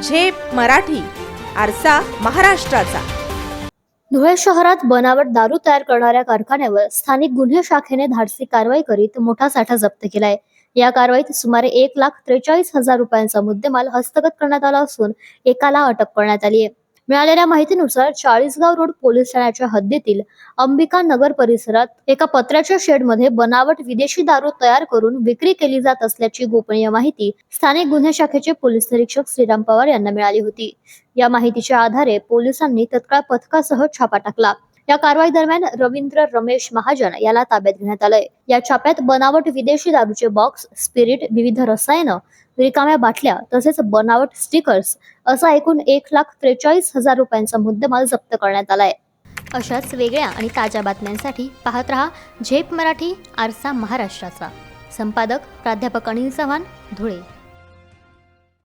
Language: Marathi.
झेप मराठी, आरसा महाराष्ट्राचा. धुळे शहरात बनावट दारू तयार करणाऱ्या कारखान्यावर स्थानिक गुन्हे शाखेने धाडसी कारवाई करीत मोठा साठा जप्त केलाय. या कारवाईत सुमारे 1,43,000 रुपयांचा मुद्देमाल हस्तगत करण्यात आला असून एकाला अटक करण्यात आली आहे. मिळालेल्या माहितीनुसार चाळीसगाव रोड पोलीस ठाण्याच्या हद्दीतील अंबिका नगर परिसरात एका पत्र्याच्या शेडमध्ये बनावट विदेशी दारू तयार करून विक्री केली जात असल्याची गोपनीय माहिती स्थानिक गुन्हे शाखेचे पोलीस निरीक्षक श्रीराम पवार यांना मिळाली होती. या माहितीच्या आधारे पोलिसांनी तत्काळ पथकासह छापा टाकला. या कारवाई दरम्यान रवींद्र रमेश महाजन याला ताब्यात घेण्यात आलंय. या छाप्यात बनावट विदेशी दारूचे बॉक्स, स्पिरिट, विविध रसायनं, रिकाम्या बाटल्या तसेच बनावट स्टिकर्स असा एकूण 1,43,000 रुपयांचा मुद्देमाल जप्त करण्यात आलाय. अशाच वेगळ्या आणि ताज्या बातम्यांसाठी पाहत रहा झेप मराठी, आरसा महाराष्ट्राचा. संपादक प्राध्यापक अनिल चव्हाण, धुळे.